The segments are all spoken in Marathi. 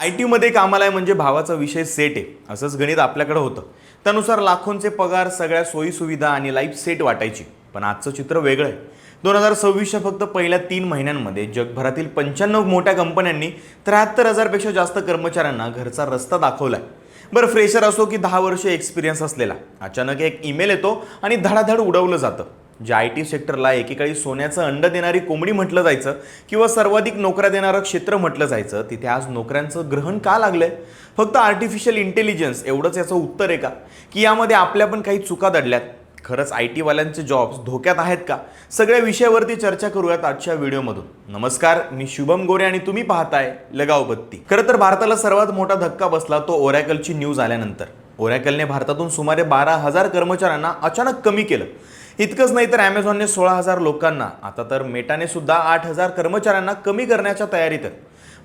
आय-टीमध्ये कामाला आहे म्हणजे भावाचा विषय सेट आहे असंच गणित आपल्याकडे होतं. त्यानुसार लाखोंचे पगार, सगळ्या सोयीसुविधा आणि लाईफ सेट वाटायची. पण आजचं चित्र वेगळं आहे. 2026च्या फक्त पहिल्या 3 महिन्यांमध्ये जगभरातील 95 मोठ्या कंपन्यांनी 73,000 पेक्षा जास्त कर्मचाऱ्यांना घरचा रस्ता दाखवलाय. बरं, फ्रेशर असो की 10 वर्ष एक्सपिरियन्स असलेला, अचानक एक ईमेल येतो आणि धडाधड उडवलं जातं. जे आय-टी सेक्टरला एकेकाळी सोन्याचं अंड देणारी कोंबडी म्हटलं जायचं किंवा सर्वाधिक नोकऱ्या देणारं क्षेत्र म्हटलं जायचं, तिथे आज नोकऱ्यांचं ग्रहण का लागलंय? फक्त आर्टिफिशियल इंटेलिजन्स एवढंच याचं उत्तर आहे का, की यामध्ये आपल्या पण काही चुका दडल्यात? खरंच आय-टीवाल्यांचे जॉब्स धोक्यात आहेत का? सगळ्या विषयावरती चर्चा करूयात आजच्या व्हिडिओमधून. नमस्कार, मी शुभम गोरे आणि तुम्ही पाहताय लगाव बत्ती. खरं तर भारताला सर्वात मोठा धक्का बसला तो ओरॅकलची न्यूज आल्यानंतर. ओरॅकलने भारतातून सुमारे 12,000 कर्मचाऱ्यांना अचानक कमी केलं. इतकंच नाही तर ॲमेझॉनने 16,000 लोकांना, आता तर मेटाने सुद्धा 8,000 कर्मचाऱ्यांना कमी करण्याच्या तयारीत आहेत.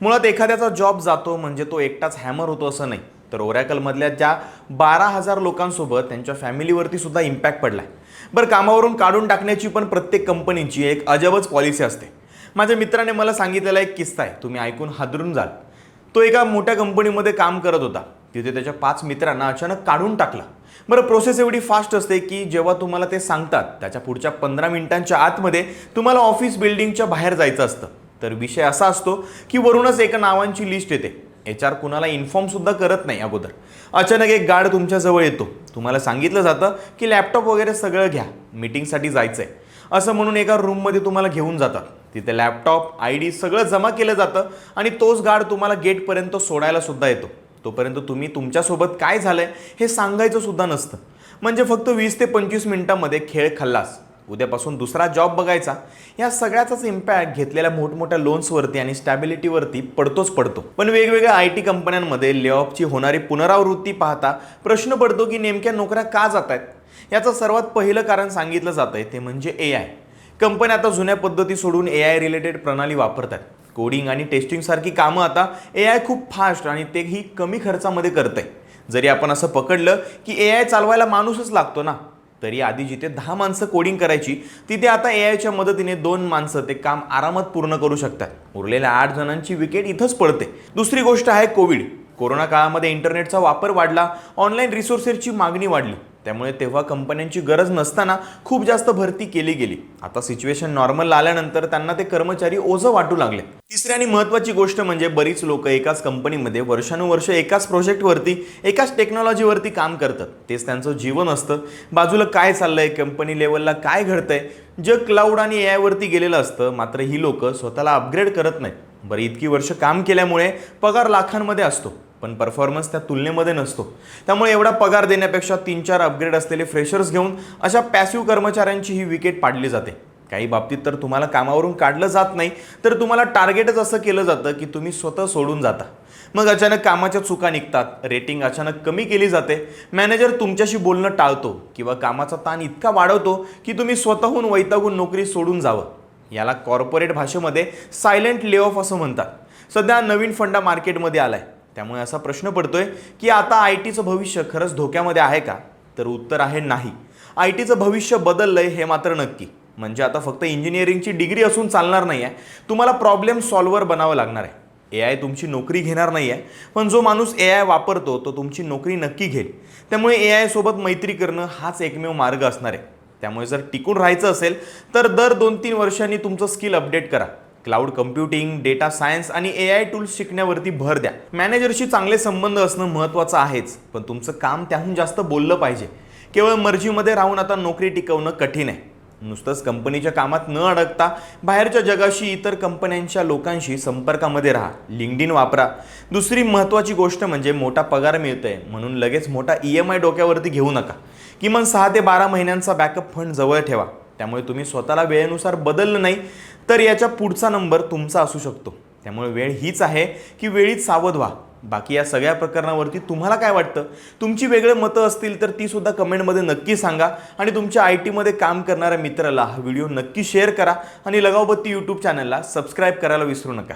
मुळात एखाद्याचा जॉब जातो म्हणजे तो एकटाच हॅमर होतो असं नाही, तर ओरॅकलमधल्या ज्या 12,000 लोकांसोबत त्यांच्या फॅमिलीवरती सुद्धा इम्पॅक्ट पडलाय. बरं, कामावरून काढून टाकण्याची पण प्रत्येक कंपनीची एक अजबच पॉलिसी असते. माझ्या मित्राने मला सांगितलेला एक किस्सा आहे, तुम्ही ऐकून हादरून जाल. तो एका मोठ्या कंपनीमध्ये काम करत होता. तिथे त्याच्या 5 मित्रांना अचानक काढून टाकलं. बरं, प्रोसेस एवढी फास्ट असते की जेव्हा तुम्हाला ते सांगतात त्याच्या पुढच्या 15 मिनिटांच्या आतमध्ये तुम्हाला ऑफिस बिल्डिंगच्या बाहेर जायचं असतं. तर विषय असा असतो की वरूनच एका नावांची लिस्ट येते. HR कुणाला इन्फॉर्म सुद्धा करत नाही अगोदर. अचानक एक गार्ड तुमच्या जवळ येतो. तुम्हाला सांगितलं जातं की लॅपटॉप वगैरे सगळं घ्या, मीटिंगसाठी जायचंय असं म्हणून एका रूममध्ये तुम्हाला घेऊन जातात. तिथे लॅपटॉप, ID सगळं जमा केलं जातं आणि तोच गार्ड तुम्हाला गेटपर्यंत सोडायला सुद्धा येतो. तोपर्यंत तुम्ही तुमच्यासोबत काय झालंय हे सांगायचं सुद्धा नसतं. म्हणजे फक्त 20 ते 25 मिनिटांमध्ये खेळ खल्लास. उद्यापासून दुसरा जॉब बघायचा. या सगळ्याचाच इम्पॅक्ट घेतलेल्या मोठमोठ्या लोन्सवरती आणि स्टॅबिलिटीवरती पडतो. पण वेगवेगळ्या आय-टी कंपन्यांमध्ये लेऑफची होणारी पुनरावृत्ती पाहता प्रश्न पडतो की नेमक्या नोकऱ्या का जात आहेत? याचं सर्वात पहिलं कारण सांगितलं जातंय ते म्हणजे AI. कंपन्या आता जुन्या पद्धती सोडून AI रिलेटेड प्रणाली वापरतात. कोडिंग आणि टेस्टिंग सारखी कामं आता AI खूप फास्ट आणि तेही कमी खर्चामध्ये करते. जरी आपण असं पकडलं की AI चालवायला माणूसच लागतो ना, तरी आधी जिथे 10 माणसं कोडिंग करायची तिथे आता AIच्या मदतीने 2 माणसं ते काम आरामात पूर्ण करू शकतात. उरलेल्या 8 जणांची विकेट इथंच पडते. दुसरी गोष्ट आहे कोविड. कोरोना काळामध्ये इंटरनेटचा वापर वाढला, ऑनलाईन रिसोर्सेसची मागणी वाढली. त्यामुळे तेव्हा कंपन्यांची गरज नसताना खूप जास्त भरती केली गेली. आता सिच्युएशन नॉर्मल आल्यानंतर त्यांना ते कर्मचारी ओझं वाटू लागले. तिसरी आणि महत्त्वाची गोष्ट म्हणजे बरीच लोक एकाच कंपनीमध्ये वर्षानुवर्ष एकाच प्रोजेक्टवरती, एकाच टेक्नॉलॉजीवरती काम करतात. तेच त्यांचं जीवन असतं. बाजूला काय चाललंय, कंपनी लेवलला काय घडतंय, जग क्लाउड आणि AI वरती गेलेलं असतं. मात्र ही लोक स्वतःला अपग्रेड करत नाहीत. बरं, इतकी वर्ष काम केल्यामुळे पगार लाखांमध्ये असतो, पण परफॉर्मन्स त्या तुलनेमध्ये नसतो. त्यामुळे एवढा पगार देण्यापेक्षा 3-4 अपग्रेड असलेले फ्रेशर्स घेऊन अशा पॅसिव्ह कर्मचाऱ्यांची ही विकेट पाडली जाते. काही बाबतीत तर तुम्हाला कामावरून काढलं जात नाही, तर तुम्हाला टार्गेटच असं केलं जातं की तुम्ही स्वतः सोडून जाता. मग अचानक कामाच्या चुका निघतात, रेटिंग अचानक कमी केली जाते, मॅनेजर तुमच्याशी बोलणं टाळतो किंवा कामाचा ताण इतका वाढवतो की तुम्ही स्वतःहून वैतागून नोकरी सोडून जावं. याला कॉर्पोरेट भाषेमध्ये सायलेंट ले ऑफ असं म्हणतात. सध्या नवीन फंडा मार्केटमध्ये आलाय. त्यामुळे असा प्रश्न पडतोय की आता आय-टीचं भविष्य खरंच धोक्यामध्ये आहे का? तर उत्तर आहे नाही. आय-टीचं भविष्य बदललंय हे मात्र नक्की. म्हणजे आता फक्त इंजिनिअरिंगची डिग्री असून चालणार नाही आहे, तुम्हाला प्रॉब्लेम सॉल्व्हर बनावं लागणार आहे. AI तुमची नोकरी घेणार नाही आहे, पण जो माणूस AI वापरतो तो तुमची नोकरी नक्की घेईल. त्यामुळे AI सोबत मैत्री करणं हाच एकमेव मार्ग असणार आहे. त्यामुळे जर टिकून राहायचं असेल तर दर 2-3 वर्षांनी तुमचं स्किल अपडेट करा. क्लाउड कम्प्युटिंग, डेटा सायन्स आणि AI टूल्स शिकण्यावरती भर द्या. मॅनेजरशी चांगले संबंध असणं महत्त्वाचं आहेच, पण तुमचं काम त्याहून जास्त बोललं पाहिजे. केवळ मर्जीमध्ये राहून आता नोकरी टिकवणं कठीण आहे. नुसतंच कंपनीच्या कामात न अडकता बाहेरच्या जगाशी, इतर कंपन्यांच्या लोकांशी संपर्कामध्ये राहा. लिंक्डइन वापरा. दुसरी महत्त्वाची गोष्ट म्हणजे मोठा पगार मिळतोय म्हणून लगेच मोठा EMI डोक्यावरती घेऊ नका. किमान 6 ते 12 महिन्यांचा बॅकअप फंड जवळ ठेवा. त्यामुळे तुम्ही स्वतःला वेळेनुसार बदललं नाही तर याच्या पुढचा नंबर तुमचा असू शकतो. त्यामुळे वेळ हीच आहे की वेळीत सावध व्हा. बाकी या सगळ्या प्रकरणावरती तुम्हाला काय वाटतं? तुमची वेगळे मतं असतील तर ती सुद्धा कमेंटमध्ये नक्की सांगा. आणि तुमच्या आय-टीमध्ये काम करणाऱ्या मित्राला हा व्हिडिओ नक्की शेअर करा आणि लगावबत्ती यूट्यूब चॅनलला सबस्क्राईब करायला विसरू नका.